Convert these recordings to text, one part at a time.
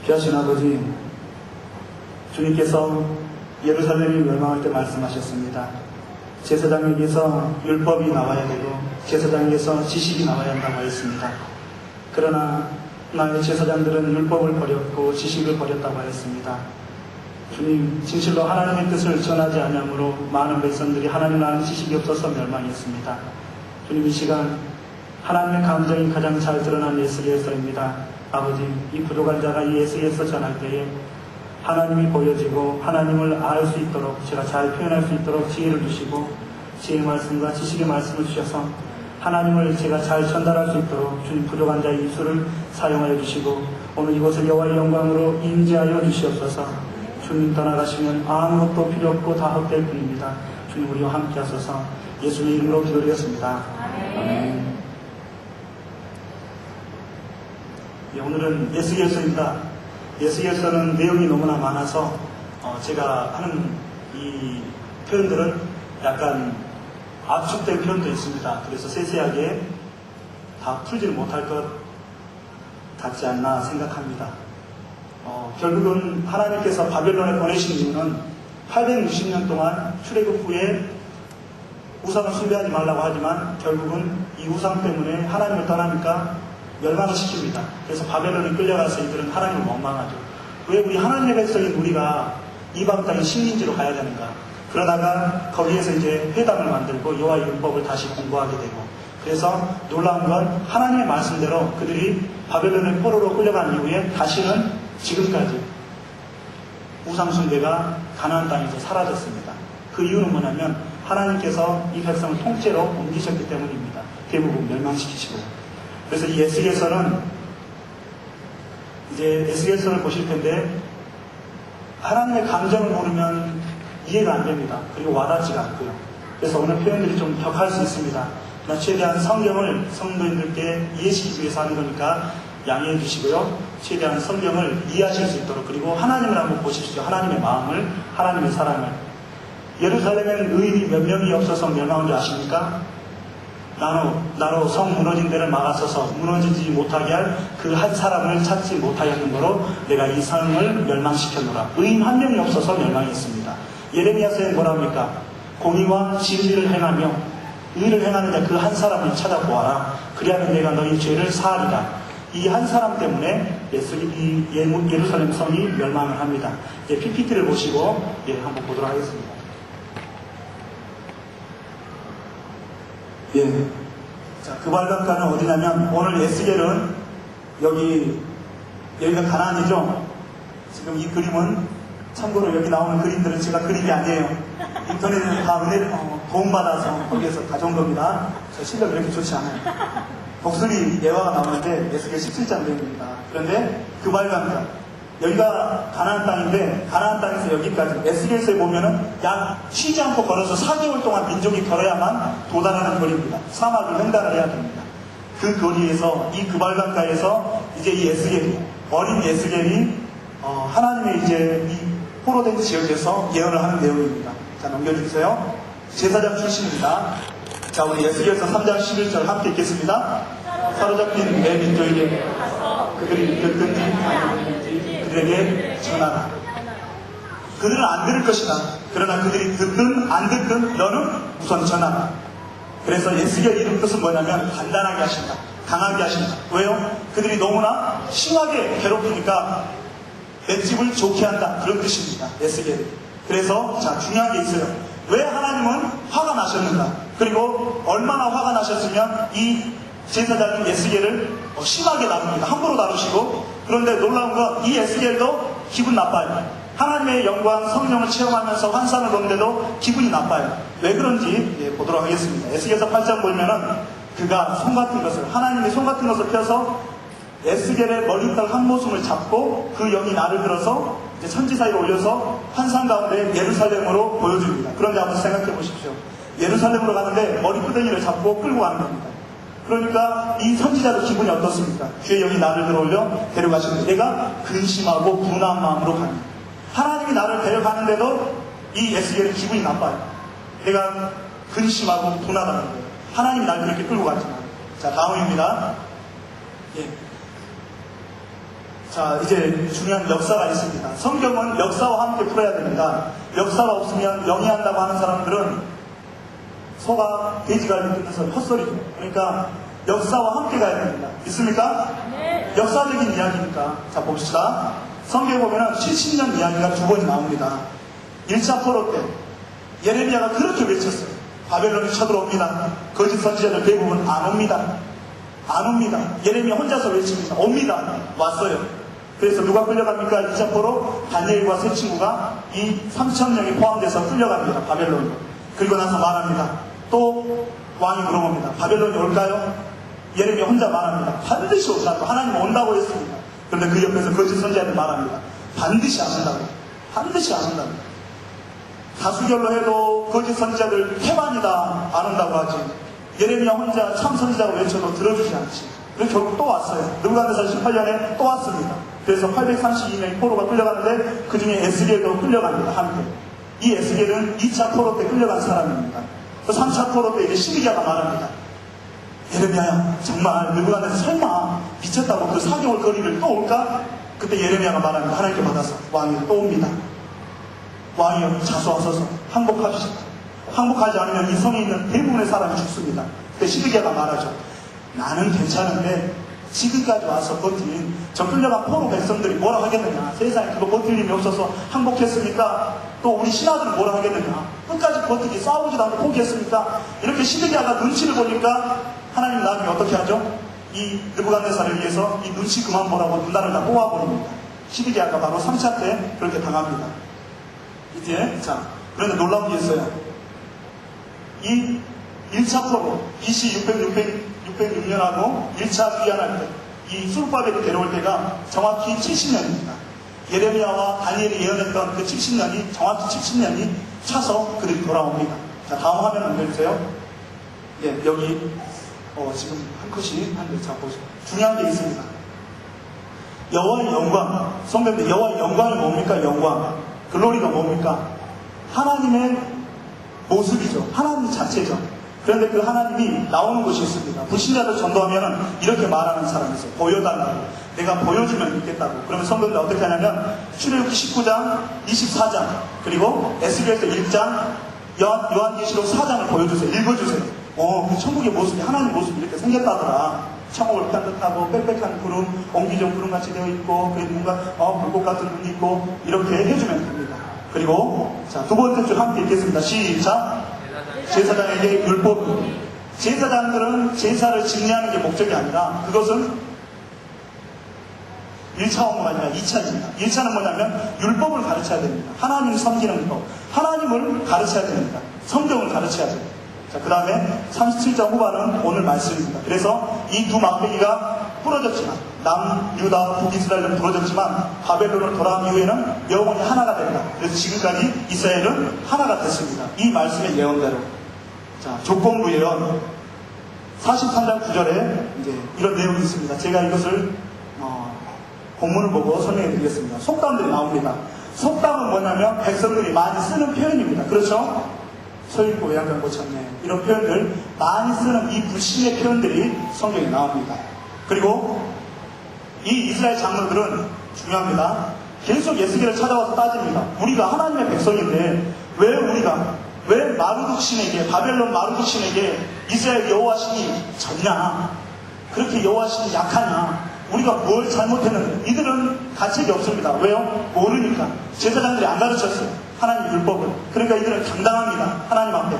귀하신 아버지, 주님께서 예루살렘이 멸망할 때 말씀하셨습니다. 제사장에게서 율법이 나와야 되고 제사장에게서 지식이 나와야 한다고 하였습니다. 그러나 나의 제사장들은 율법을 버렸고 지식을 버렸다고 하였습니다. 주님, 진실로 하나님의 뜻을 전하지 아니하므로 많은 백성들이 하나님을 아는 지식이 없어서 멸망했습니다. 주님, 이 시간 하나님의 감정이 가장 잘 드러난 예수께서입니다. 아버지, 이 부족한 자가 이 예수께서 전할 때에 하나님이 보여지고 하나님을 알 수 있도록, 제가 잘 표현할 수 있도록 지혜를 주시고 지혜의 말씀과 지식의 말씀을 주셔서 하나님을 제가 잘 전달할 수 있도록 주님, 부족한 자의 입술을 사용하여 주시고 오늘 이곳을 여호와의 영광으로 임재하여 주시옵소서. 주님, 떠나가시면 아무것도 필요 없고 다 헛될 뿐입니다. 주님, 우리와 함께 하소서. 예수님의 이름으로 기도드렸습니다. 아멘. 예, 오늘은 예수께서입니다. 예수께서는 내용이 너무나 많아서 제가 하는 이 표현들은 약간 압축된 표현도 있습니다. 그래서 세세하게 다 풀지를 못할 것 같지 않나 생각합니다. 결국은 하나님께서 바벨론에 보내신 이유는 860년 동안 출애굽 후에 우상을 숭배하지 말라고 하지만 결국은 이 우상 때문에 하나님을 떠나니까 멸망을 시킵니다. 그래서 바벨론에 끌려가서 이들은 하나님을 원망하죠. 왜 우리 하나님의 백성인 우리가 이방 땅의 식민지로 가야 되는가? 그러다가 거기에서 이제 회당을 만들고 여호와의 율법을 다시 공부하게 되고, 그래서 놀라운 건 하나님의 말씀대로 그들이 바벨론의 포로로 끌려간 이후에 다시는 지금까지 우상 숭배가 가나안 땅에서 사라졌습니다. 그 이유는 뭐냐면 하나님께서 이 백성을 통째로 옮기셨기 때문입니다. 대부분 멸망시키시고. 그래서 이 에스겔서는 이제 에스겔서를 보실 텐데 하나님의 감정을 모르면 이해가 안 됩니다. 그리고 와닿지가 않고요. 그래서 오늘 표현들이 좀 격할 수 있습니다. 그러나 최대한 성경을 성도님들께 이해시키기 위해서 하는 거니까 양해해 주시고요. 최대한 성경을 이해하실 수 있도록, 그리고 하나님을 한번 보십시오. 하나님의 마음을, 하나님의 사랑을. 예루살렘에는 의인이 몇 명이 없어서 멸망한 줄 아십니까? 나로 성 무너진 데를 막아서서 무너지지 못하게 할 그 한 사람을 찾지 못하였는거로 내가 이 성을 멸망시켰노라. 의인 한 명이 없어서 멸망했습니다. 예레미야서에 뭐라 합니까? 공의와 진리를 행하며 의를 행하는 자 그 한 사람을 찾아보아라. 그리하면 내가 너희 죄를 사하리라. 이 한 사람 때문에 이 예루살렘 성이 멸망을 합니다. 이제 PPT를 보시고 한번 보도록 하겠습니다. 예. 자, 그 발각가는 어디냐면 오늘 에스겔은 여기가 가나안이죠. 지금 이 그림은 참고로 여기 나오는 그림들은 제가 그린 게 아니에요. 인터넷에서 다 도움받아서 거기에서 가져온 겁니다. 저 실력이 그렇게 좋지 않아요. 독수리 예화가 나오는데 에스겔 17장 내용입니다. 그런데 그 발각가 여기가 가나안 땅인데 가나안 땅에서 여기까지 에스겔서에 보면은 약 쉬지 않고 걸어서 4개월 동안 민족이 걸어야만 도달하는 거리입니다. 사막을 횡단을 해야 됩니다. 그 거리에서 이 그발강가에서 이제 이 에스겔이 어린 에스겔이 하나님의 이제 이 포로된 지역에서 예언을 하는 내용입니다. 자, 넘겨주세요. 제사장 출신입니다. 자, 우리 에스겔서 3장 11절 함께 읽겠습니다. 사로잡힌 내 민족에게 그들이 듣든지 안 듣든지 그들에게 전하라. 그들은 안 들을 것이다. 그러나 그들이 듣든 안 듣든 너는 우선 전하라. 그래서 에스겔 이름 뜻은 뭐냐면 단단하게 하신다, 강하게 하신다. 왜요? 그들이 너무나 심하게 괴롭히니까 내 집을 좋게 한다, 그런 뜻입니다. 에스겔. 그래서 자, 중요한 게 있어요. 왜 하나님은 화가 나셨는가? 그리고 얼마나 화가 나셨으면 이 제사장인 에스겔을 심하게 다룹니다. 함부로 다루시고. 그런데 놀라운 건 이 에스겔도 기분 나빠요. 하나님의 영광, 성령을 체험하면서 환상을 보는데도 기분이 나빠요. 왜 그런지 보도록 하겠습니다. 에스겔서 8장 보면은 그가 손 같은 것을, 하나님의 손 같은 것을 펴서 에스겔의 머리털 한 모순을 잡고 그 영이 나를 들어서 이제 천지 사이로 올려서 환상 가운데 예루살렘으로 보여줍니다. 그런데 한번 생각해 보십시오. 예루살렘으로 가는데 머리끄댕이를 잡고 끌고 가는 겁니다. 그러니까 이 선지자도 기분이 어떻습니까? 주의 영이 나를 들어올려 데려가시는데 내가 근심하고 분한 마음으로 갑니다. 하나님이 나를 데려가는데도 이 에스겔은 기분이 나빠요. 내가 근심하고 분하다는 거예요. 하나님이 나를 그렇게 끌고 갔지만. 자, 다음입니다. 예. 자, 이제 중요한 역사가 있습니다. 성경은 역사와 함께 풀어야 됩니다. 역사가 없으면 영위한다고 하는 사람들은 소가 돼지갈비 뜯는 헛소리죠. 그러니까 역사와 함께 가야 됩니다. 있습니까? 네. 역사적인 이야기니까. 자, 봅시다. 성경에 보면 70년 이야기가 두 번이 나옵니다. 1차 포로 때 예레미야가 그렇게 외쳤어요. 바벨론이 쳐들어옵니다. 거짓 선지자들 대부분 안 옵니다. 안 옵니다. 예레미야 혼자서 외칩니다. 옵니다. 왔어요. 그래서 누가 끌려갑니까? 2차 포로 다니엘과 세 친구가 이 3,000명이 포함돼서 끌려갑니다. 바벨론으로. 그리고 나서 말합니다. 또 왕이 물어봅니다. 바벨론이 올까요? 예레미야 혼자 말합니다. 반드시 온다고. 하나님 온다고 했습니다. 그런데 그 옆에서 거짓 선지자들 말합니다. 반드시 안 온다고. 반드시 안 온다고. 다수결로 해도 거짓 선지자들 태반이다 안 온다고 하지. 예레미야 혼자 참 선지자가 외쳐도 들어주지 않지. 그래서 결국 또 왔어요. 느부갓네살 18년에 또 왔습니다. 그래서 832명이 포로가 끌려가는데 그 중에 에스겔도 끌려갑니다. 함께. 이 에스겔은 2차 포로 때 끌려간 사람입니다. 그 3차 포로 때 이제 시리아가 말합니다. 예레미야야, 정말 느부갓네살 설마 미쳤다고 그 4개월 거리를 또 올까? 그때 예레미야가 말합니다. 하나님께 받아서 왕이 또 옵니다. 왕이여 자수하소서 항복하시오. 항복하지 않으면 이 성에 있는 대부분의 사람이 죽습니다. 그때 시드기야가 말하죠. 나는 괜찮은데 지금까지 와서 버틴 저 끌려간 포로 백성들이 뭐라 하겠느냐. 세상에 그거 버틸 힘이 없어서 항복했습니까? 또 우리 신하들은 뭐라 하겠느냐. 끝까지 버티기 싸우지도 않고 포기했습니까? 이렇게 시드기야가 눈치를 보니까 하나님 나중에 어떻게 하죠? 이 느부갓네살을 위해서 이 눈치 그만 보라고 눈단을 다 뽑아버립니다. 시드기야가 바로 3차 때 그렇게 당합니다. 이제 자, 그런데 놀라운 게 있어요. 이 1차 포로 BC 606년하고 1차 귀환할 때 이 수르바벨이 데려올 때가 정확히 70년입니다. 예레미야와 다니엘이 예언했던 그 70년이 정확히 70년이 차서 그들이 돌아옵니다. 자, 다음 화면 넘겨주세요. 예, 여기 지금 한 컷이 한대 잡보시죠. 중요한 게 있습니다. 여호와의 영광, 성경대 여호와의 영광이 뭡니까? 영광. 글로리가 뭡니까? 하나님의 모습이죠. 하나님 자체죠. 그런데 그 하나님이 나오는 곳이 있습니다. 불신자들 전도하면 이렇게 말하는 사람이 있어요. 보여달라고. 내가 보여주면 믿겠다고. 그러면 성도들이 어떻게 하냐면 출애굽기 19장, 24장, 그리고 에스겔서 1장, 요한계시록 4장을 보여주세요. 읽어주세요. 그 천국의 모습이 하나님 모습이 이렇게 생겼다더라. 천국을 편듯하고 빽빽한 구름, 옹기종 구름같이 되어 있고, 그리고 뭔가 불꽃 같은 눈이 있고, 이렇게 해주면 됩니다. 그리고 자, 두 번째 줄 함께 읽겠습니다. 시작. 제사장에게 율법. 제사장들은 제사를 증례하는 게 목적이 아니라 그것은 1차 업무가 아니라 2차입니다. 1차는 뭐냐면 율법을 가르쳐야 됩니다. 하나님 섬기는 법. 하나님을 가르쳐야 됩니다. 성경을 가르쳐야 됩니다. 자, 그 다음에 37장 후반은 오늘 말씀입니다. 그래서 이 두 막대기가 부러졌지만 남유다 북이스라엘은 부러졌지만 바벨론을 돌아온 이후에는 영원히 하나가 된다. 그래서 지금까지 이스라엘은 하나가 됐습니다. 이 말씀의 예언대로. 자, 조건부 예언 43장 9절에 이제 이런 내용이 있습니다. 제가 이것을 본문을 보고 설명해 드리겠습니다. 속담들이 나옵니다. 속담은 뭐냐면 백성들이 많이 쓰는 표현입니다. 그렇죠? 서있고 외양간 고쳤네. 이런 표현들 많이 쓰는 이 불신의 표현들이 성경에 나옵니다. 그리고 이 이스라엘 장로들은 중요합니다. 계속 예수께를 찾아와서 따집니다. 우리가 하나님의 백성인데 왜 마르둑 신에게, 바벨론 마르둑 신에게 이스라엘 여호와 신이 졌냐? 그렇게 여호와 신이 약하냐? 우리가 뭘 잘못했는데? 이들은 가책이 없습니다. 왜요? 모르니까. 제사장들이 안 가르쳤어요. 하나님 율법을. 그러니까 이들은 당당합니다. 하나님 앞에.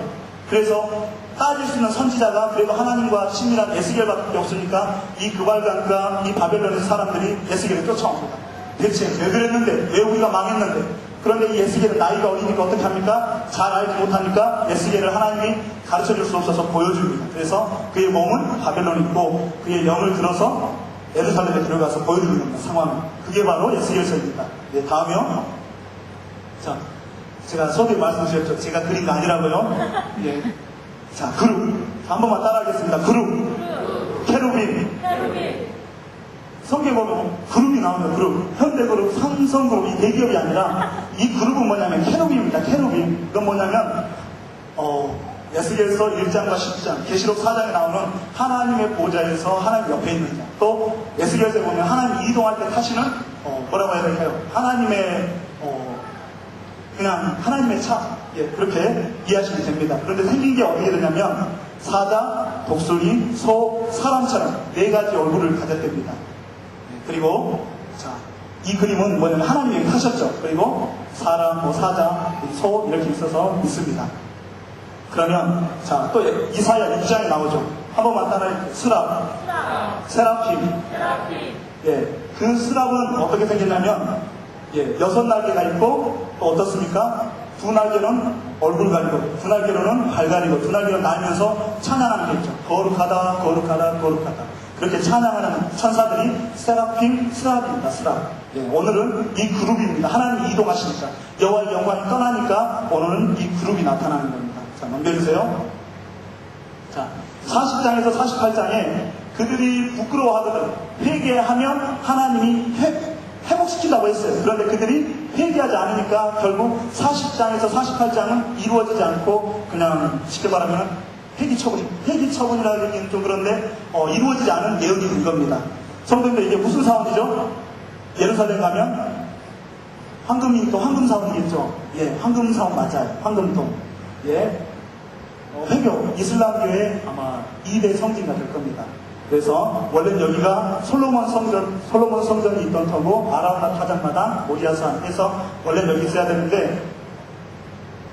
그래서 따질 수 있는 선지자가 그래도 하나님과 친밀한 에스겔밖에 없으니까 이 그발강과 이 바벨론의 사람들이 에스겔을 쫓아옵니다. 대체 왜 그랬는데? 왜 우리가 망했는데? 그런데 이 에스겔은 나이가 어리니까 어떻게 합니까? 잘 알지 못하니까 에스겔을 하나님이 가르쳐줄 수 없어서 보여줍니다. 그래서 그의 몸은 바벨론에 있고 그의 영을 들어서 예루살렘에 들어가서 보여주는 겁니다. 상황을. 그게 바로 에스겔서입니다. 네, 다음이요. 자, 제가 서두에 말씀드렸죠. 제가 그린 거 아니라고요. 예. 자, 그룹. 한 번만 따라하겠습니다. 그룹. 케루빔. 성경에 보면 그룹이 나오면 그룹. 현대그룹, 삼성그룹, 이 대기업이 아니라 이 그룹은 뭐냐면 케루빔입니다. 케루빔. 이건 뭐냐면 에스겔서 1장과 10장, 계시록 4장에 나오는 하나님의 보좌에서 하나님 옆에 있는 자. 또 에스겔서에 보면 하나님 이동할 때 타시는 뭐라고 해야 될까요? 하나님의 그냥 하나님의 차, 예, 그렇게 이해하시면 됩니다. 그런데 생긴 게 어떻게 되냐면 사자, 독수리, 소, 사람처럼 네 가지 얼굴을 가졌답니다. 그리고 자, 이 그림은 뭐냐면 하나님이 타셨죠. 그리고 사람, 사자, 소 이렇게 있어서 있습니다. 그러면 자, 또 이사야 6장에 나오죠. 한 번만 따라해. 세라핌. 예, 그 스랍은 어떻게 생겼냐면 예, 6날개가 있고 또 어떻습니까? 2날개는 얼굴 가리고 2날개로는 발 가리고 2날개로 날면서 찬양하는 게 있죠. 거룩하다 거룩하다 거룩하다. 그렇게 찬양하는 천사들이 스랍입니다. 스랍. 예, 오늘은 이 그룹입니다. 하나님이 이동하시니까 여호와의 영광이 떠나니까 오늘은 이 그룹이 나타나는 겁니다. 자, 넘겨주세요. 자, 40장에서 48장에 그들이 부끄러워하거든 회개하면 하나님이 회복시킨다고 했어요. 그런데 그들이 회개하지 않으니까 결국 40장에서 48장은 이루어지지 않고 그냥 쉽게 말하면 회기처분이라고 얘기는 좀 그런데 이루어지지 않은 예언이 된 겁니다. 성도님들 이게 무슨 사원이죠? 예루살렘 가면 황금이 또 황금 사원이겠죠. 예, 황금 사원 맞아요. 황금동. 예, 회교 이슬람교의 아마 2대 성지가 될 겁니다. 그래서 원래 여기가 솔로몬 성전이 있던 터고 아라우나 타작마당 모리아산 해서 원래 여기 있어야 되는데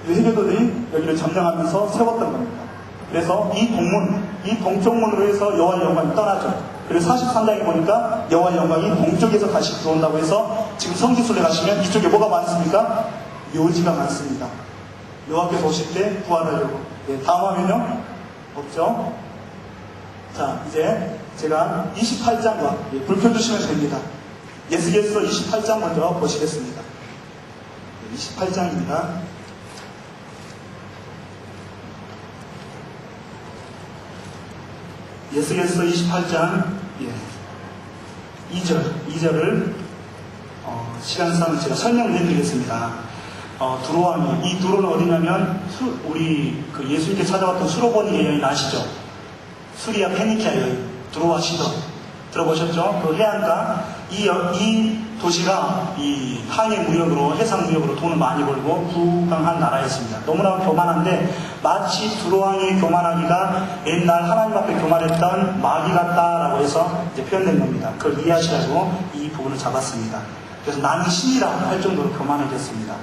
회교도들이 여기를 점령하면서 세웠던 겁니다. 그래서 이 동쪽문으로 해서 여호와의 영광이 떠나죠. 그래서 43장에 보니까 여호와의 영광이 동쪽에서 다시 들어온다고 해서 지금 성지순례 가시면 이쪽에 뭐가 많습니까? 묘지가 많습니다. 여호와께서 오실 때 구하려고. 예, 다음 화면요? 없죠? 자, 이제 제가 28장과 불 켜주시면 됩니다. 예스겔서 28장 먼저 보시겠습니다. 28장입니다. 예스겔서 28장 2절을 시간상 제가 설명해 드리겠습니다. 두로왕이, 이 두로는 어디냐면 우리 그 예수님께 찾아왔던 수로보니 여인 아시죠? 수리아 페니키아 여인 두로와 시돈 들어보셨죠? 그 해안가 이 도시가 이 항해 무역으로 해상 무역으로 돈을 많이 벌고 부강한 나라였습니다. 너무나 교만한데 마치 두로왕이 교만하기가 옛날 하나님 앞에 교만했던 마귀 같다라고 해서 이제 표현된 겁니다. 그걸 이해하시라고 이 부분을 잡았습니다. 그래서 나는 신이라고 할 정도로 교만해졌습니다.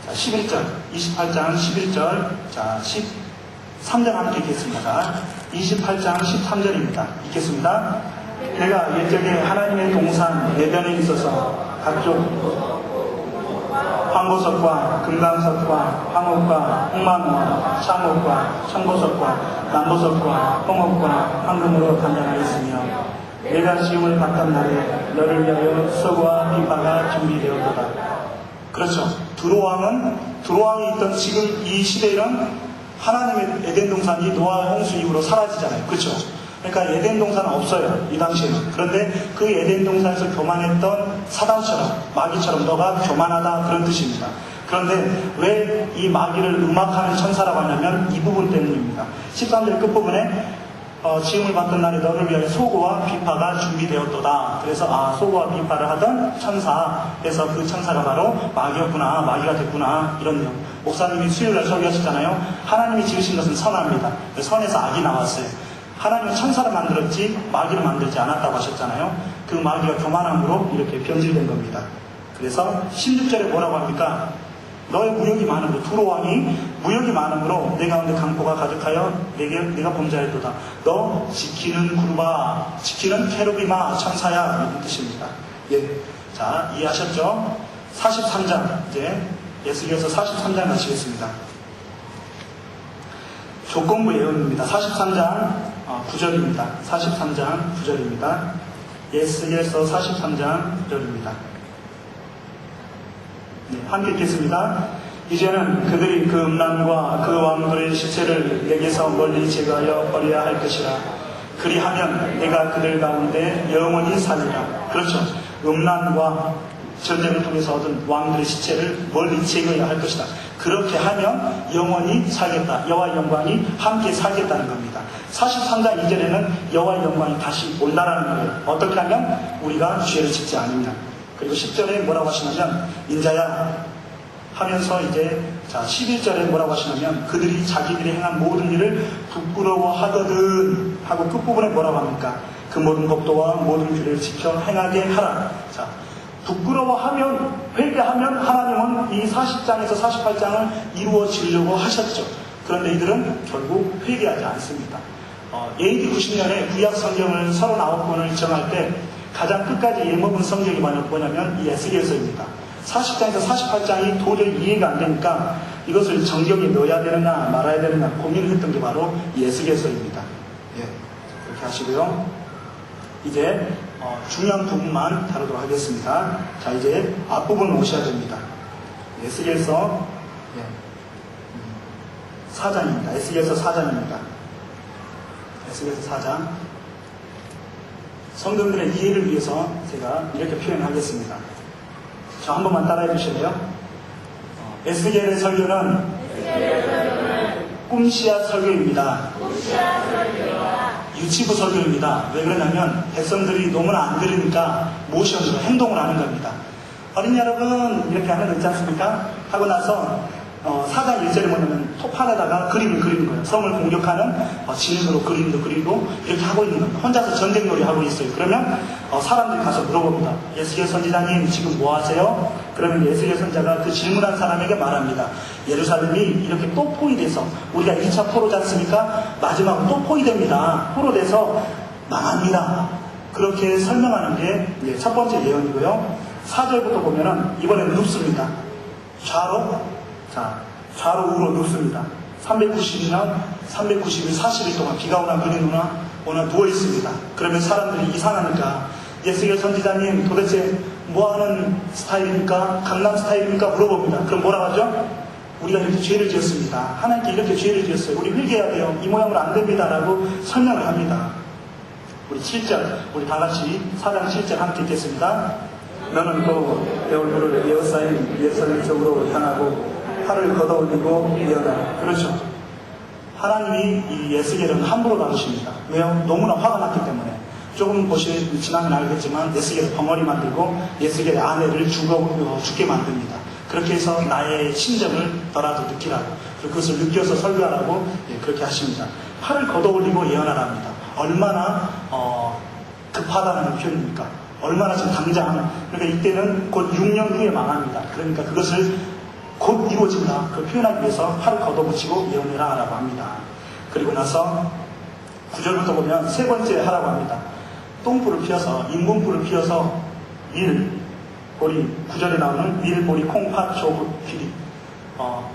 자, 11절, 28장 11절, 자, 13절 함께 읽겠습니다. 28장 13절입니다. 읽겠습니다. 내가 옛적에 하나님의 동산 예변에 있어서 각종 황보석과 금강석과 황옥과 홍만과 샹옥과 청보석과 남보석과 홍옥과 황금으로 단장하였으며 내가 시험을 받던 날에 너를 위하여 수고와 비파가 준비되었도다. 그렇죠. 두로왕이 있던 지금 이 시대에는 하나님의 에덴 동산이 노아 홍수 이후로 사라지잖아요. 그렇죠? 그러니까 에덴 동산은 없어요. 이 당시에는. 그런데 그 에덴 동산에서 교만했던 사단처럼 마귀처럼 너가 교만하다 그런 뜻입니다. 그런데 왜 이 마귀를 음악하는 천사라고 하냐면 이 부분 때문입니다. 13절 끝부분에 지음을 받던 날에 너를 위하여 소고와 비파가 준비되었도다. 그래서 소고와 비파를 하던 천사에서 그 천사가 바로 마귀였구나, 마귀가 됐구나 이런 내용. 목사님이 수요일날 설교하셨잖아요. 하나님이 지으신 것은 선합니다. 선에서 악이 나왔어요. 하나님은 천사를 만들었지 마귀를 만들지 않았다고 하셨잖아요. 그 마귀가 교만함으로 이렇게 변질된 겁니다. 그래서 16절에 뭐라고 합니까? 너의 무역이 많음으로 두로왕이 무역이 많음으로 내 가운데 강포가 가득하여 내가 범죄하였도다. 너 지키는 구루바 지키는 케루비마 천사야 이런 뜻입니다. 예, 자 이해하셨죠? 43장 이제 예수께서 43장 가시겠습니다. 조건부 예언입니다. 43장 9절입니다. 43장 9절입니다. 예수께서 43장 9절입니다. 네, 함께 읽겠습니다. 이제는 그들이 그 음란과 그 왕들의 시체를 내게서 멀리 제거하여 버려야 할 것이라. 그리하면 내가 그들 가운데 영원히 살리라. 그렇죠. 음란과 전쟁을 통해서 얻은 왕들의 시체를 멀리 제거해야 할 것이다. 그렇게 하면 영원히 살겠다. 여호와의 영광이 함께 살겠다는 겁니다. 43장 2절에는 여호와의 영광이 다시 온다라는 거예요. 어떻게 하면? 우리가 죄를 짓지 않으면. 그리고 10절에 뭐라고 하시냐면 인자야 하면서 이제 11절에 뭐라고 하시냐면 그들이 자기들이 행한 모든 일을 부끄러워하거든 하고 끝부분에 뭐라고 합니까? 그 모든 법도와 모든 규례를 지켜 행하게 하라. 자, 부끄러워하면, 회개하면 하나님은 이 40장에서 48장을 이루어지려고 하셨죠. 그런데 이들은 결국 회개하지 않습니다. AD 90년에 구약 성경을 39권을 정할 때 가장 끝까지 예먹은 성경이 뭐냐면 이 에스겔서입니다. 40장에서 48장이 도저히 이해가 안 되니까 이것을 정경에 넣어야 되느냐 말아야 되느냐 고민을 했던 게 바로 이 에스겔서입니다. 예, 그렇게 하시고요. 이제 중요한 부분만 다루도록 하겠습니다. 자, 이제 앞부분 오셔야 됩니다. 에스겔서 4장입니다. 에스겔서 4장입니다. 에스겔서 4장. 성도들의 이해를 위해서 제가 이렇게 표현하겠습니다. 저 한 번만 따라해 주실래요? 에스겔의 설교는 꿈씨앗 설교입니다. 유치부 설교입니다. 왜 그러냐면 백성들이 너무나 안 들으니까 모션으로 행동을 하는 겁니다. 어린이 여러분 이렇게 하는 거 있지 않습니까? 하고 나서 4장 1절에 뭐냐면 톱판에다가 그림을 그리는 거예요. 성을 공격하는 진으로 그림도 그리고 이렇게 하고 있는 겁니다. 혼자서 전쟁놀이 하고 있어요. 그러면 사람들이 가서 물어봅니다. 에스겔 선지자님 지금 뭐 하세요? 그러면 에스겔 선지자가 그 질문한 사람에게 말합니다. 예루살렘이 이렇게 또 포위돼서 우리가 2차 포로지 않습니까? 마지막으로 또 포위됩니다. 포로돼서 망합니다. 그렇게 설명하는 게 첫 번째 예언이고요. 4절부터 보면은 이번에는 눕습니다. 좌로 우로 눕습니다. 390년, 390일, 40일 동안 비가 오나 눈이 오나 누워 있습니다. 그러면 사람들이 이상하니까 에스겔 선지자님 도대체 뭐하는 스타일입니까? 강남 스타일입니까? 물어봅니다. 그럼 뭐라고 하죠? 우리가 이렇게 죄를 지었습니다. 하나님께 이렇게 죄를 지었어요. 우리 회개해야 돼요. 이 모양으로 안 됩니다. 라고 설명을 합니다. 우리 7절, 우리 다 같이 4장 7절 함께 읽겠습니다. 너는 또 내 얼굴을 에어사인 예루살렘 쪽으로 향하고 팔을 걷어올리고 예언하라. 그렇죠. 하나님이 이 에스겔은 함부로 다루십니다. 왜요? 너무나 화가 났기 때문에. 조금 지나면 알겠지만 에스겔을 벙어리 만들고 에스겔의 아내를 죽게 만듭니다. 그렇게 해서 나의 심정을 너라도 느끼라고, 그것을 느껴서 설교하라고 그렇게 하십니다. 팔을 걷어올리고 예언하라 합니다. 얼마나 급하다는 표현입니까? 얼마나 지금 당장, 그러니까 이때는 곧 6년 후에 망합니다. 그러니까 그것을 곧 이루어진다. 그 표현하기 위해서 팔을 걷어붙이고 예언해라 라고 합니다. 그리고 나서 9절부터 보면 세 번째 하라고 합니다. 똥불을 피워서, 인공불을 피워서 보리, 9절에 나오는 밀, 보리, 콩, 팥, 조국, 피리.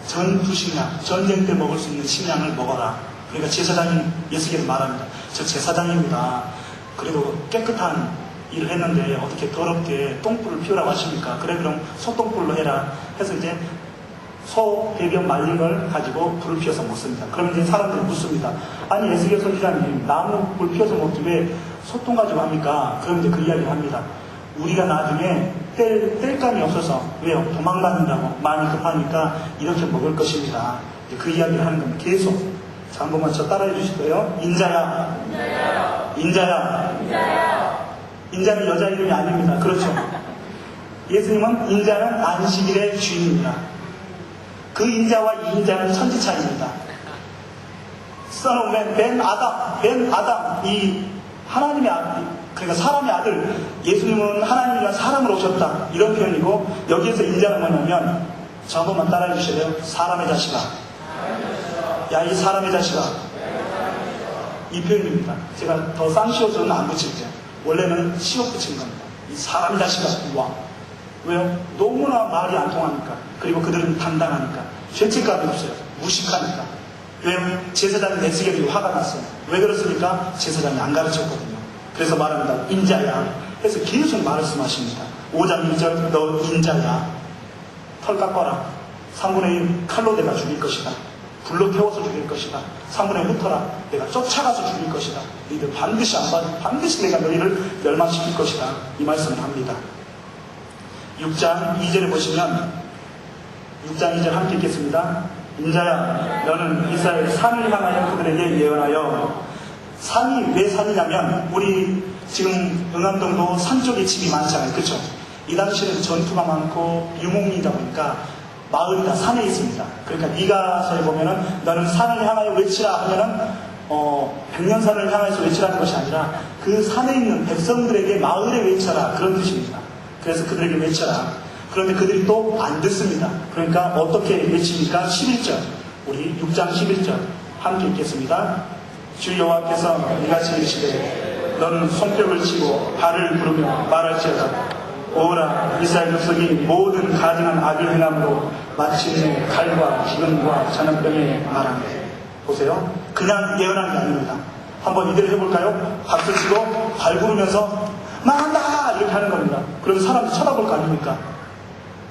전투식량, 전쟁 때 먹을 수 있는 식량을 먹어라. 그러니까 제사장이 예수께서 말합니다. 저 제사장입니다. 그래도 깨끗한 일을 했는데 어떻게 더럽게 똥불을 피우라고 하십니까? 그래 그럼 소똥불로 해라. 해서 이제 소 배변 말린 걸 가지고 불을 피워서 먹습니다. 그러면 이제 사람들이 묻습니다. 아니 에스겔 선지자님 나무 불 피워서 먹기 왜 소똥 가지고 합니까? 그럼 이제 그 이야기를 합니다. 우리가 나중에 뗄감이 없어서 왜요? 도망다닌다고 마음이 급하니까 이렇게 먹을 것입니다. 그 이야기를 하는 겁니다. 계속. 자, 한 번만 저 따라해 주실 거예요. 인자야. 인자는 여자 이름이 아닙니다. 그렇죠. 예수님은 인자는 안식일의 주인입니다. 그 인자와 이 인자는 천지 차이입니다. Son of Man, 벤 아담, 이 하나님의 아들, 그러니까 사람의 아들, 예수님은 하나님이란 사람으로 오셨다. 이런 표현이고, 여기에서 인자는 뭐냐면, 저 한 번만 따라해 주실래요? 사람의 자식아. 야, 이 사람의 자식아. 이 표현입니다. 제가 더 쌍시옷으로는 안 붙일게요. 원래는 시옷 붙인 겁니다. 이 사람의 자식아. 와. 왜요? 너무나 말이 안 통하니까. 그리고 그들은 단단하니까. 죄책감이 없어요. 무식하니까. 왜요? 제사장이 에스겔이 화가 났어요. 왜 그렇습니까? 제사장이 안 가르쳤거든요. 그래서 말합니다. 인자야. 그래서 계속 말씀하십니다. 5장 1절 너 인자야. 털 깎아라. 3분의 1 칼로 내가 죽일 것이다. 불로 태워서 죽일 것이다. 3분의 1 흩어라. 내가 쫓아가서 죽일 것이다. 너희들 반드시 내가 너희를 멸망시킬 것이다. 이 말씀을 합니다. 6장 2절에 보시면 6장 2절 함께 읽겠습니다. 인자야 너는 이스라엘 산을 향하여 그들에게 예언하여. 산이 왜 산이냐면 우리 지금 응암동도 산 쪽에 집이 많잖아요. 그렇죠? 이 당시에는 전투가 많고 유목민이다 보니까 마을이 다 산에 있습니다. 그러니까 미가서에 보면은 너는 산을 향하여 외치라 하면은 백년산을 향해서 외치라는 것이 아니라 그 산에 있는 백성들에게 마을에 외쳐라 그런 뜻입니다. 그래서 그들에게 외쳐라. 그런데 그들이 또 안 듣습니다. 그러니까 어떻게 외칩니까? 11절 우리 6장 11절 함께 읽겠습니다. 주 여호와께서 이같이 이르시되 너는 손뼉을 치고 발을 부르며 말할지어다. 오라 이스라엘 족속이 모든 가증한 악을 행함으로 마침내 칼과 기근과 전염병에 말하네. 보세요. 그냥 예언하는 게 아닙니다. 한번 이대로 해볼까요? 박수 치고 발 부르면서 말한다 이렇게 하는 겁니다. 그러면 사람들이 쳐다볼 거 아닙니까?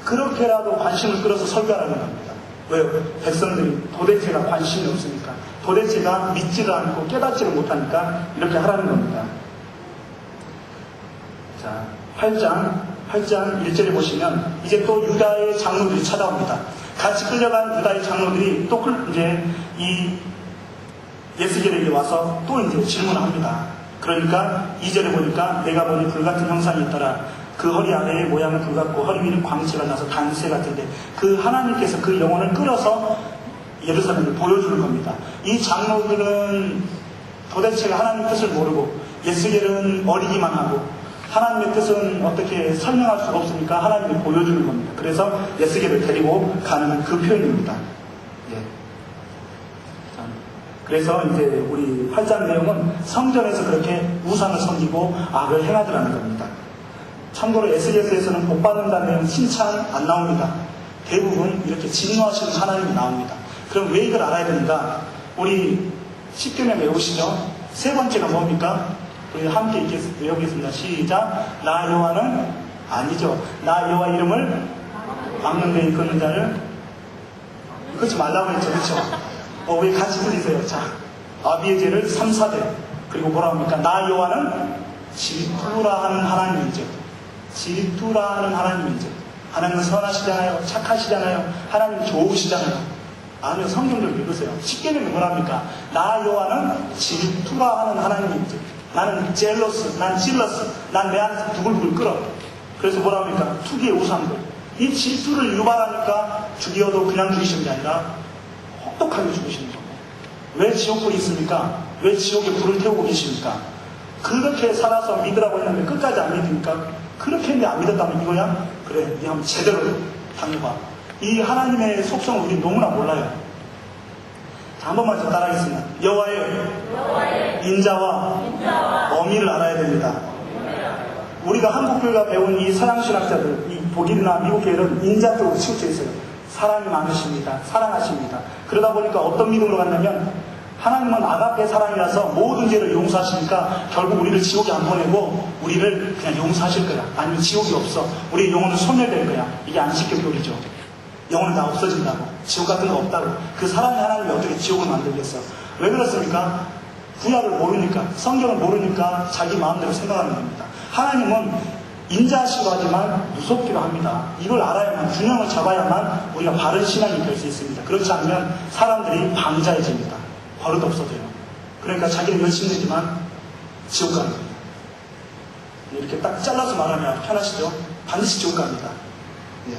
그렇게라도 관심을 끌어서 설교하는 겁니다. 왜요? 백성들이 도대체가 관심이 없으니까, 도대체가 믿지를 않고 깨닫지를 못하니까 이렇게 하라는 겁니다. 자, 8장 1절에 보시면 이제 또 유다의 장로들이 찾아옵니다. 같이 끌려간 유다의 장로들이 또 이제 이 예스겔에게 와서 또 이제 질문합니다. 그러니까 2절에 보니까 내가 보니 불같은 형상이 있더라. 그 허리 아래의 모양은 불같고 허리 위는 광채가 나서 단새 같은데 그 하나님께서 그 영혼을 끌어서 예루살렘을 보여주는 겁니다. 이 장로들은 도대체가 하나님의 뜻을 모르고 예스겔은 어리기만 하고 하나님의 뜻은 어떻게 설명할 수가 없으니까 하나님이 보여주는 겁니다. 그래서 예스겔을 데리고 가는 그 표현입니다. 예. 그래서 이제 우리 8장 내용은 성전에서 그렇게 우상을 섬기고 악을 행하더라는 겁니다. 참고로 에스겔서에서는 복받는다는 내용 칭찬 안 나옵니다. 대부분 이렇게 진노하시는 하나님이 나옵니다. 그럼 왜 이걸 알아야 되는가? 우리 10계명 외우시죠? 세 번째가 뭡니까? 우리 함께 외우겠습니다. 시작. 나 여호와는 아니죠. 나 여호와 이름을 막는 데 이끄는 자를 그러지 말라고 했죠. 그렇죠? 왜 같이 들리세요? 자, 아비에제를 3, 4대 그리고 뭐라 합니까? 나 여호와는 질투라 하는 하나님이죠. 질투라 하는 하나님이죠. 하나님은 선하시잖아요. 착하시잖아요. 하나님 좋으시잖아요. 아니요, 성경 좀 읽으세요. 10계명이 뭐랍니까? 나 여호와는 질투라 하는 하나님이죠. 나는 젤러스, 난 찔러스, 난 내 안에서 부글부글 끓어. 그래서 뭐라 합니까? 투기의 우상들. 이 질투를 유발하니까 죽여도 그냥 죽이시는 게 아니라 혹독하게 죽으시는 거예요. 왜 지옥불이 있습니까? 왜 지옥에 불을 태우고 계십니까? 그렇게 살아서 믿으라고 했는데 끝까지 안 믿으니까 그렇게 했는데 안 믿었다면 이거야? 그래, 니 한번 제대로 당해봐. 이 하나님의 속성을 우리 너무나 몰라요. 자, 한 번만 더 따라하겠습니다. 여호와의 인자와 어미를 알아야 됩니다. 우리가 한국교회가 배운 이 서양신학자들, 이 독일이나 미국 교회는 인자 쪽으로 치우쳐 있어요. 사랑이 많으십니다. 사랑하십니다. 그러다 보니까 어떤 믿음으로 갔냐면 하나님은 아가페 사랑이라서 모든 죄를 용서하시니까 결국 우리를 지옥에 안 보내고 우리를 그냥 용서하실 거야. 아니면 지옥이 없어. 우리 영혼은 소멸될 거야. 이게 안식교 교리죠. 영혼은 다 없어진다고. 지옥 같은 거 없다고. 그 사랑의 하나님이 어떻게 지옥을 만들겠어? 왜 그렇습니까? 구약을 모르니까, 성경을 모르니까 자기 마음대로 생각하는 겁니다. 하나님은 인자하시고 하지만 무섭기도 합니다. 이걸 알아야만, 균형을 잡아야만 우리가 바른 신앙이 될 수 있습니다. 그렇지 않으면 사람들이 방자해집니다. 버릇 없어져요. 그러니까 자기는 열심히 되지만 지옥 가는 겁니다. 이렇게 딱 잘라서 말하면 편하시죠? 반드시 지옥 갑니다. 예.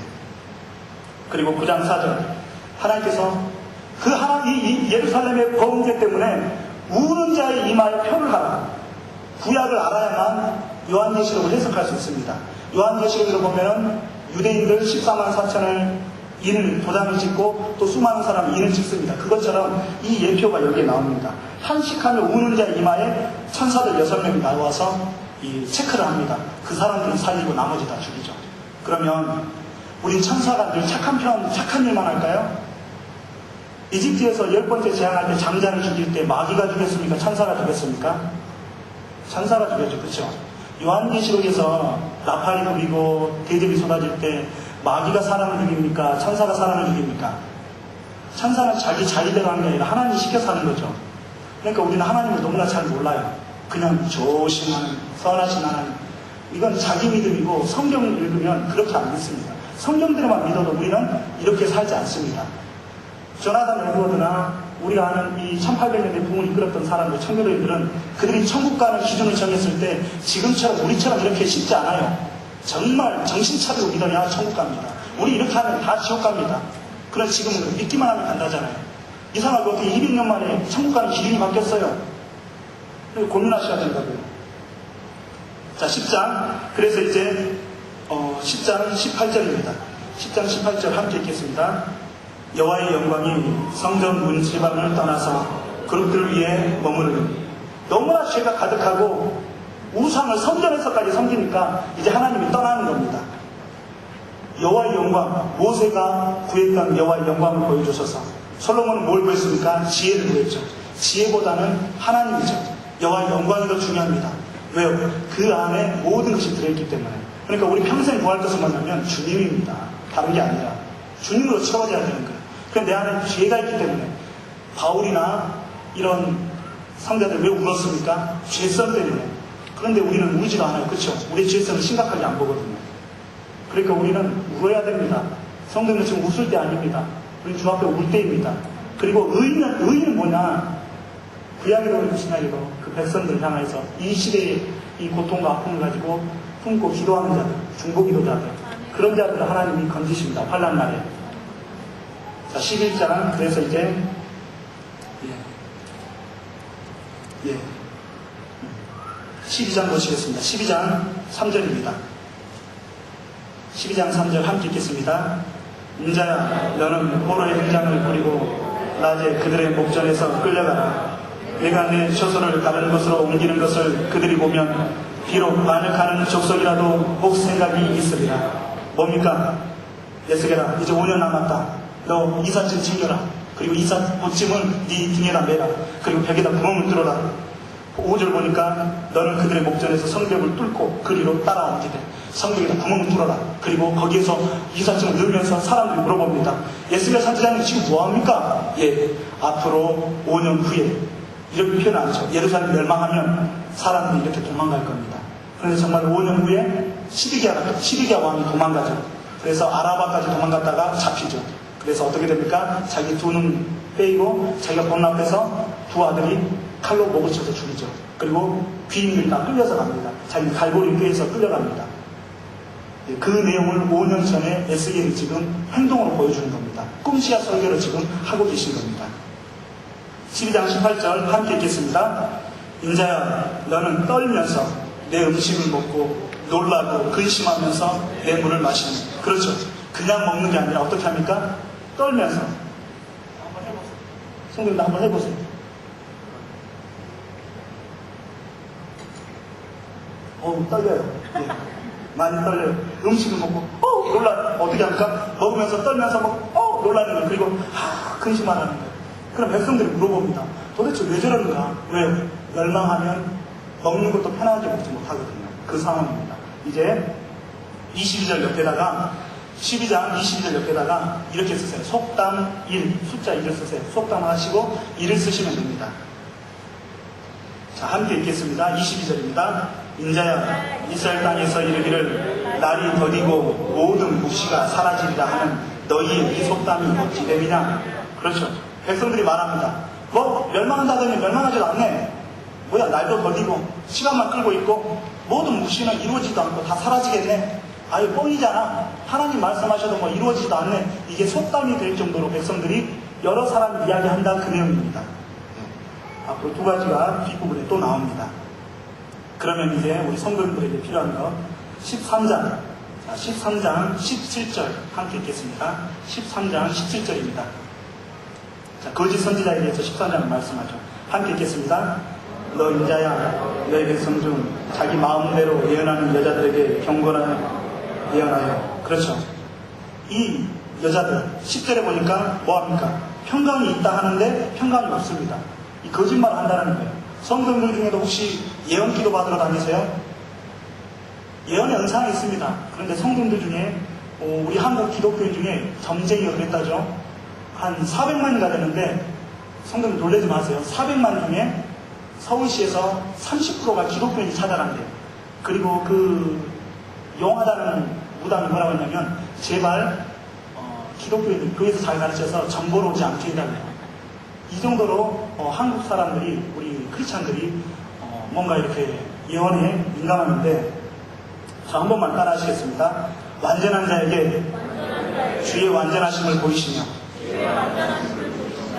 그리고 9장 4절 하나님께서 그 이 예루살렘의 범죄 때문에 우는 자의 이마에 표를 하라. 구약을 알아야만 요한계시록을 해석할 수 있습니다. 요한계시록으로 보면은 유대인들 14만 4천을 인을 도장을 찍고 또 수많은 사람이 인을 찍습니다. 그것처럼 이 예표가 여기에 나옵니다. 한식하며 우는 자의 이마에 천사들 6명이 나와서 이 체크를 합니다. 그 사람들은 살리고 나머지 다 죽이죠. 그러면 우린 천사가 늘 착한 일만 할까요? 이집트에서 10번째 재앙할 때 장자를 죽일 때 마귀가 죽였습니까? 천사가 죽였습니까? 천사가 죽였죠. 그렇죠? 요한계시록에서 나팔이 불리고 대접이 쏟아질 때 마귀가 사람을 죽입니까? 천사가 사람을 죽입니까? 천사는 자기 자리대로 하는 게 아니라 하나님이 시켜서 하는 거죠. 그러니까 우리는 하나님을 너무나 잘 몰라요. 그냥 조심하는 선하신 하나님. 이건 자기 믿음이고 성경을 읽으면 그렇게 안 믿습니다. 성경대로만 믿어도 우리는 이렇게 살지 않습니다. 조나단 에드워드나 우리가 아는 이 1800년대 부흥을 이끌었던 사람들, 청교도인들은 그들이 천국 가는 기준을 정했을 때 지금처럼 우리처럼 이렇게 쉽지 않아요. 정말 정신 차리고 믿어야 천국 갑니다. 우리 이렇게 하면 다 지옥 갑니다. 그래서 지금은 믿기만 하면 간다잖아요. 이상하게 어떻게 200년 만에 천국 가는 기준이 바뀌었어요. 고민하셔야 된다고요. 자, 10장. 그래서 이제 10장 18절입니다. 10장 18절 함께 읽겠습니다. 여호와의 영광이 성전 문 지방을 떠나서 그룹들 위에 머무르니 너무나 죄가 가득하고 우상을 성전에서까지 섬기니까 이제 하나님이 떠나는 겁니다. 여호와의 영광, 모세가 구했던 여호와의 영광을 보여주셔서 솔로몬은 뭘 구했습니까? 지혜를 구했죠. 지혜보다는 하나님이죠. 여호와의 영광이 더 중요합니다. 왜요? 그 안에 모든 것이 들어있기 때문에. 그러니까 우리 평생 구할 것을 만나면 주님입니다. 다른 게 아니라 주님으로 채워져야 되는 거예요. 그런데 내 안에 죄가 있기 때문에 바울이나 이런 성자들 왜 울었습니까? 죄성 때문에. 그런데 우리는 울지도 않아요. 그렇죠? 우리의 죄성을 심각하게 안 보거든요. 그러니까 우리는 울어야 됩니다. 성도는 지금 웃을 때 아닙니다. 우리 주 앞에 울 때입니다. 그리고 의인은 뭐냐? 구약에도 신약에도 그 백성들을 향해서 이 시대의 이 고통과 아픔을 가지고 품고 기도하는 자들, 중보기도자들, 그런 자들을 하나님이 건지십니다. 환난 날에. 자, 11장. 그래서 이제 12장 보시겠습니다. 12장 3절입니다. 12장 3절 함께 읽겠습니다. 인자야, 너는 포로의 행장을 부리고 낮에 그들의 목전에서 끌려가라. 내가 내 처소를 다른 곳으로 옮기는 것을 그들이 보면 비록 반역하는 족속이라도 복 생각이 있으리라. 뭡니까? 예수게라, 이제 5년 남았다. 너 이삿짐 챙겨라. 그리고 이삿짐을 네 등에다 매라. 그리고 벽에다 구멍을 뚫어라. 5절 보니까 너는 그들의 목전에서 성벽을 뚫고 그리로 따라오게 돼. 성벽에다 구멍을 뚫어라. 그리고 거기에서 이삿짐을 넣으면서 사람들이 물어봅니다. 예수의 선지자님 지금 뭐합니까? 예, 앞으로 5년 후에 이렇게 표현하죠. 예루살렘 멸망하면 사람들이 이렇게 도망갈 겁니다. 그런데 정말 5년 후에 시드기야 왕이 도망가죠. 그래서 아라바까지 도망갔다가 잡히죠. 그래서 어떻게 됩니까? 자기 두 눈 빼이고 자기가 본 앞에서 두 아들이 칼로 목을 쳐서 죽이죠. 그리고 귀인들이 다 끌려서 갑니다. 자기 갈보리 꾀에서 끌려갑니다. 그 내용을 5년 전에 에스겔이 지금 행동으로 보여주는 겁니다. 꿈시야 설교를 지금 하고 계신 겁니다. 12장 18절 함께 읽겠습니다. 인자야, 너는 떨면서 내 음식을 먹고 놀라고 근심하면서 내 물을 마시는. 그렇죠. 그냥 먹는 게 아니라 어떻게 합니까? 떨면서. 한번 해보세요. 성도님도 한번 해보세요. 떨려요. 예. 많이 떨려요. 음식을 먹고 놀라. 어떻게 합니까? 먹으면서 떨면서 놀라는 거예요. 그리고 근심하는 거예요. 그럼 백성들이 물어봅니다. 도대체 왜 저러는가? 왜? 멸망하면 먹는 것도 편하게 먹지 못하거든요. 그 상황입니다. 이제 22절 옆에다가 12장 22절 옆에다가 이렇게 쓰세요. 속담 1, 숫자 1을 쓰세요. 속담 하시고 1을 쓰시면 됩니다. 자, 함께 읽겠습니다. 22절입니다. 인자야, 이스라엘 땅에서 이르기를 날이 더디고 모든 묵시가 사라지리라 하는 너희의 이 속담이 뭐 기대이냐? 그렇죠. 백성들이 말합니다. 멸망한다더니 멸망하지도 않네. 뭐야, 날도 더디고 시간만 끌고 있고 모든 묵시는 이루어지지도 않고 다 사라지겠네. 아유, 뻥이잖아. 하나님 말씀하셔도 이루어지지도 않네. 이게 속담이 될 정도로 백성들이 여러 사람 이야기한다, 그 내용입니다. 앞으로 두 가지가 뒷부분에 또 나옵니다. 그러면 이제 우리 성도님들에게 필요한 거 13장. 자, 13장 17절 함께 읽겠습니다. 13장 17절입니다. 자, 거짓 선지자에 대해서 13장을 말씀하죠. 함께 읽겠습니다. 너 인자야, 너희 백성 중 자기 마음대로 예언하는 여자들에게 경고하여 예언하여. 그렇죠. 이 여자들 10절에 보니까 뭐합니까? 평강이 있다 하는데 평강이 없습니다. 이 거짓말을 한다는 거예요. 성도님들 중에도 혹시 예언 기도 받으러 다니세요? 예언의 은사는 있습니다. 그런데 성도님들 중에 우리 한국 기독교인 중에 점쟁이가 그랬다죠. 한 400만이가 되는데 성도님 놀라지 마세요. 400만 중에 서울시에서 30%가 기독교인이 찾아간대요. 그리고 그 용하다는 무당이 뭐라고 했냐면 제발 기독교인들 교회에서 잘 가르쳐서 정보로 오지 않게 해달래요. 이 정도로 한국 사람들이 우리 크리스찬들이 뭔가 이렇게 예언에 민감하는데 자, 한 번만 따라 하시겠습니다. 완전한 자에게 주의 완전하심을 보이시며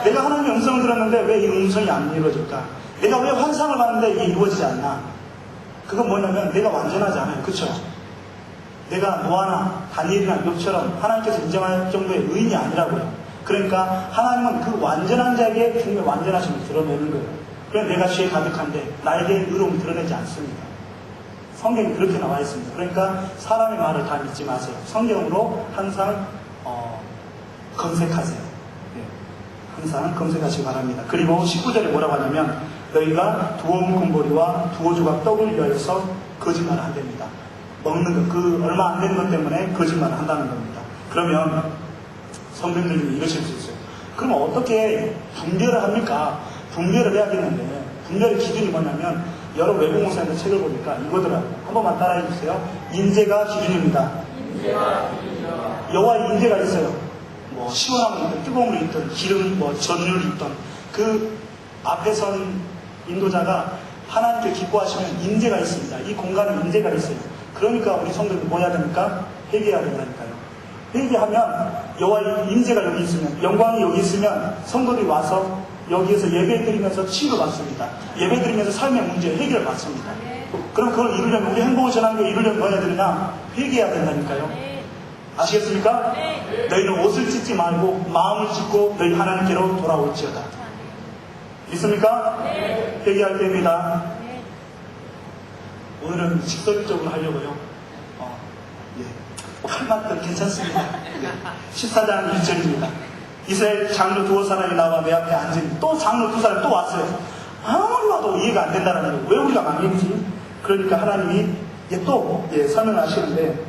내가 하나님의 음성을 들었는데 왜 이 음성이 안 이루어질까? 내가 왜 환상을 봤는데 이게 이루어지지 않나? 그건 뭐냐면 내가 완전하지 않아요. 그쵸? 내가 노아나 다니엘이나 욥처럼 하나님께서 인정할 정도의 의인이 아니라고요. 그러니까 하나님은 그 완전한 자에게 주님의 완전하심을 드러내는 거예요. 그래서 내가 죄에 가득한데 나에게 의로움을 드러내지 않습니다. 성경이 그렇게 나와 있습니다. 그러니까 사람의 말을 다 믿지 마세요. 성경으로 항상 검색하세요. 네. 항상 검색하시기 바랍니다. 그리고 19절에 뭐라고 하냐면 너희가 두엄 군보리와 두어 조각 떡을 위하여서 거짓말을 한답니다. 먹는 것, 그 얼마 안 되는 것 때문에 거짓말을 한다는 겁니다. 그러면 성도님들이 이러실 수 있어요. 그럼 어떻게 분별을 합니까? 분별을 해야겠는데 분별의 기준이 뭐냐면 여러 외국 목사님들 책을 보니까 이거더라고요. 한 번만 따라해 주세요. 인재가 기준입니다. 여호와의 인재가 있어요. 뭐 시원함을 있든 뜨거움을 있든 기름 전율이 있든 그 앞에 선 인도자가 하나님께 기뻐하시면 인재가 있습니다. 이 공간에 인재가 있어요. 그러니까 우리 성도들 뭐 해야 됩니까? 회개해야 된다니까요. 회개하면 여호와의 인재가 여기 있으면 영광이 여기 있으면 성도들이 와서 여기에서 예배 드리면서 치유를 받습니다. 예배 드리면서 삶의 문제 해결을 받습니다. 그럼 그걸 이루려면 우리 행복을 전하는 걸 이루려면 뭐 해야 되느냐? 회개해야 된다니까요. 아시겠습니까? 너희는 옷을 찢지 말고 마음을 찢고 너희 하나님께로 돌아올지어다. 있습니까? 회개할 때입니다. 오늘은 직설적으로 하려고요. 할 말들 괜찮습니다. 14장 1절입니다. 이스라엘 장로 두어 사람이 나와 내 앞에 앉으니 또 장로 두 사람이 또 왔어요. 아무리 와도 이해가 안 된다는 거예요. 왜 우리가 망했지? 그러니까 하나님이 또 설명하시는데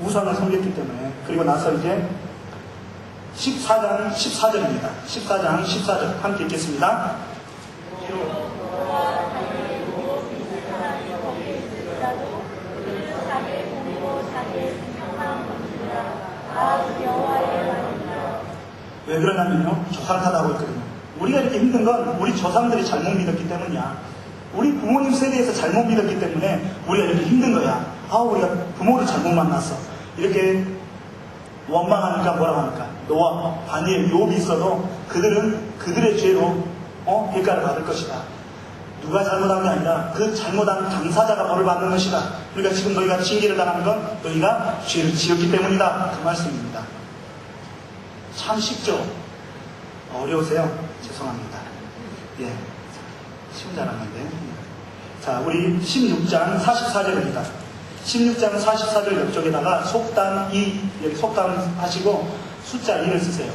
우상을 섬겼기 때문에 그리고 나서 이제 14장 14절입니다. 14장 14절 함께 읽겠습니다. 왜 그러냐면요, 조상하다고 했거든요. 우리가 이렇게 힘든 건 우리 조상들이 잘못 믿었기 때문이야. 우리 부모님 세대에서 잘못 믿었기 때문에 우리가 이렇게 힘든 거야. 우리가 부모를 잘못 만났어. 이렇게 원망하니까 뭐라고 하니까 노아, 다니엘, 욥이 있어도 그들은 그들의 죄로 대가를 받을 것이다. 누가 잘못한 게 아니라 그 잘못한 당사자가 벌을 받는 것이다. 그러니까 지금 너희가 징계를 당하는 건 너희가 죄를 지었기 때문이다. 그 말씀입니다. 참 쉽죠? 어려우세요? 죄송합니다. 예. 쉬운 줄 알았는데. 자, 우리 16장 44절입니다. 16장 44절 옆쪽에다가 속담 2, 여기 속담 하시고 숫자 2를 쓰세요.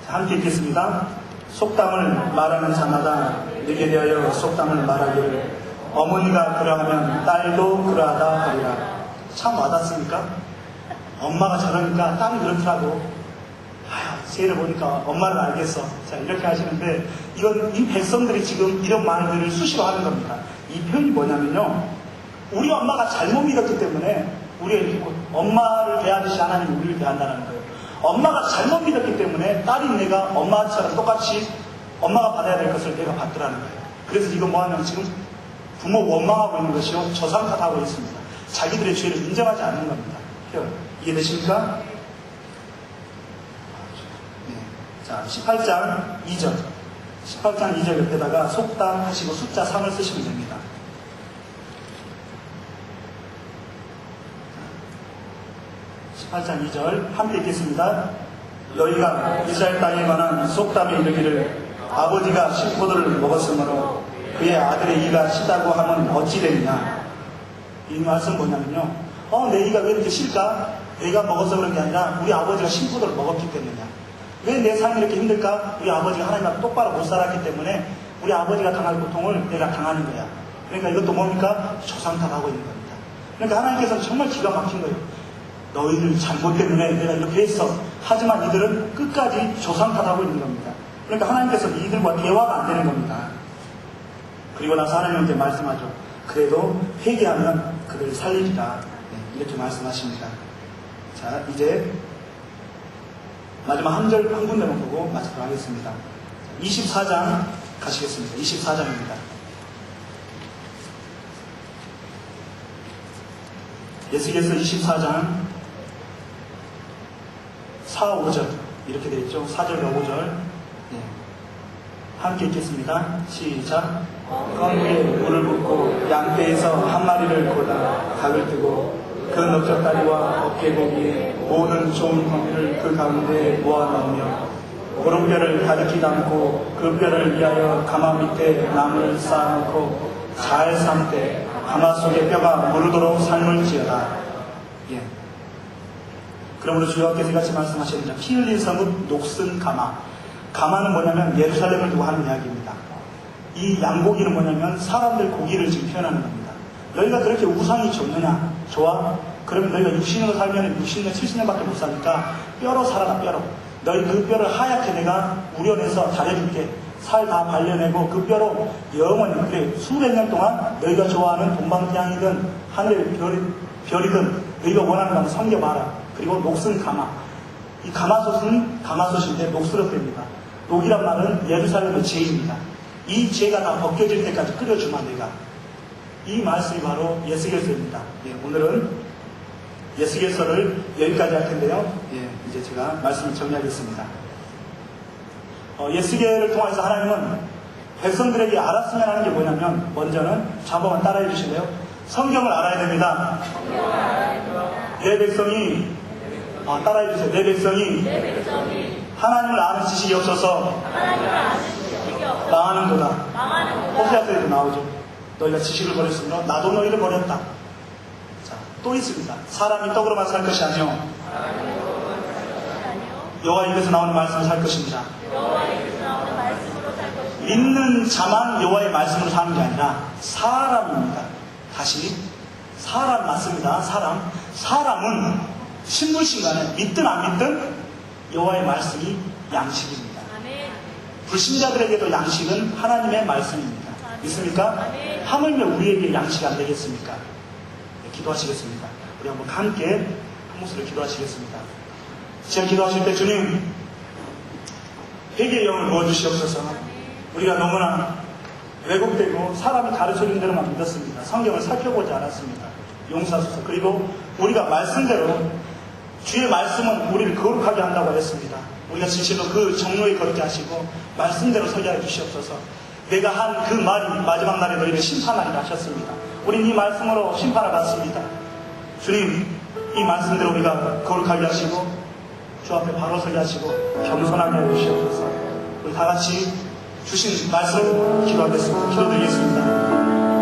자, 함께 읽겠습니다. 속담을 말하는 자마다 내게 대하여 속담을 말하기를 어머니가 그러하면 딸도 그러하다 하리라. 참 와닿습니까? 엄마가 저러니까 딸이 그렇더라고. 쟤를 보니까 엄마를 알겠어. 자, 이렇게 하시는데 이건 이 백성들이 지금 이런 말들을 수시로 하는 겁니다. 이 표현이 뭐냐면요, 우리 엄마가 잘못 믿었기 때문에 우리가 이렇게 엄마를 대하듯이 하나님이 우리를 대한다는 거예요. 엄마가 잘못 믿었기 때문에 딸인 내가 엄마처럼 똑같이 엄마가 받아야 될 것을 내가 받더라는 거예요. 그래서 이건 뭐하면 지금 부모 원망하고 있는 것이요, 조상 탓하고 있습니다. 자기들의 죄를 인정하지 않는 겁니다. 이해되십니까? 네. 자, 18장 2절. 18장 2절 옆에다가 속담 하시고 숫자 3을 쓰시면 됩니다. 18장 2절 함께 읽겠습니다. 너희가 이스라엘 땅에 관한 속담에 이르기를 아버지가 신포도를 먹었으므로 그의 아들의 이가 시다고 하면 어찌 되느냐. 이 말씀 뭐냐면요, 내 이가 왜 이렇게 실까? 내가 먹어서 그런 게 아니라 우리 아버지가 신포도를 먹었기 때문이야. 왜 내 삶이 이렇게 힘들까? 우리 아버지가 하나님 앞에 똑바로 못 살았기 때문에 우리 아버지가 당할 고통을 내가 당하는 거야. 그러니까 이것도 뭡니까? 조상 탓하고 있는 겁니다. 그러니까 하나님께서는 정말 기가 막힌 거예요. 너희들 잘못 때문에 내가 이렇게 했어. 하지만 이들은 끝까지 조상 탓하고 있는 겁니다. 그러니까 하나님께서 이들과 대화가 안 되는 겁니다. 그리고 나서 하나님께 말씀하죠. 그래도 회개하면 그들을 살리리라. 네, 이렇게 말씀하십니다. 자, 이제 마지막 한 군데만 보고 마치도록 하겠습니다. 24장 가시겠습니다. 24장입니다. 에스겔서 24장 4, 5절 이렇게 되어 있죠. 4절과 5절. 네. 함께 읽겠습니다. 시작. 건기에 물을 붓고 양떼에서 한 마리를 골라 닭을 뜨고 그 넓적다리와 어깨고기에 모든 좋은 고기를 그 가운데에 모아 넣으며 오른뼈를 가득히 담고 그 뼈를 위하여 가마 밑에 나무를 쌓아놓고 잘 삶되 가마 속에 뼈가 무르도록 삶을지어다. 예. 그러므로 주여께서 같이 말씀하셨습니다. 피 흘린 성읍 녹슨 가마. 가마는 뭐냐면 예루살렘을 두고 하는 이야기입니다. 이 양고기는 뭐냐면 사람들 고기를 지금 표현하는 겁니다. 너희가 그렇게 우상이 좋느냐? 좋아? 그러면 너희가 60년을 살면 60년, 70년밖에 못 사니까 뼈로 살아라, 뼈로. 너희 그 뼈를 하얗게 내가 우려내서 잘해줄게. 살 다 발려내고 그 뼈로 영원히, 그래, 수백 년 동안 너희가 좋아하는 동방태양이든 하늘 별이든 너희가 원하는 거 한번 섬겨봐라. 그리고 녹슨 가마. 이 가마솥은 가마솥인데 녹슬었답니다. 녹이란 말은 예루살렘의 죄입니다. 이 죄가 다 벗겨질 때까지 끓여주마 내가. 이 말씀이 바로 예스겔서입니다. 예, 오늘은 예스겔서를 여기까지 할 텐데요. 예, 이제 제가 말씀을 정리하겠습니다. 예스겔을 통해서 하나님은 백성들에게 알았으면 하는 게 뭐냐면, 먼저는 한번 따라해 주실래요? 성경을 알아야 됩니다. 내 백성이 따라해 주세요. 내 백성이 하나님을 아는 지식이 없어서 망하는도다. 호세아서에도 나오죠. 너희가 지식을 버렸으므로 나도 너희를 버렸다. 자, 또 있습니다. 사람이 떡으로만 살 것이 아니요 여호와 입에서 나오는 말씀을 살 것입니다. 믿는 자만 여호와의 말씀으로 사는 게 아니라 사람입니다. 다시 사람 맞습니다. 사람은 신불신 간에 믿든 안 믿든 여호와의 말씀이 양식입니다. 불신자들에게도 양식은 하나님의 말씀입니다. 믿습니까? 하물며 우리에게 양식이 안 되겠습니까? 네, 기도하시겠습니다. 우리 한번 함께 한 목소리로 기도하시겠습니다. 지금 기도하실 때 주님, 회개의 영을 부어주시옵소서. 우리가 너무나 왜곡되고 사람이 가르쳐준 대로만 믿었습니다. 성경을 살펴보지 않았습니다. 용서하소서. 그리고 우리가 말씀대로 주의 말씀은 우리를 거룩하게 한다고 했습니다. 우리가 진실로 그 정로에 거룩게 하시고 말씀대로 서게 해 주시옵소서. 내가 한 그 말이 마지막 날에 너희를 심판하리라 하셨습니다. 우린 이 말씀으로 심판을 받습니다. 주님, 이 말씀대로 우리가 거룩하게 하시고 주 앞에 바로 서게 하시고 겸손하게 해 주시옵소서. 우리 다 같이 주신 말씀 기도하겠습니다. 기도드리겠습니다.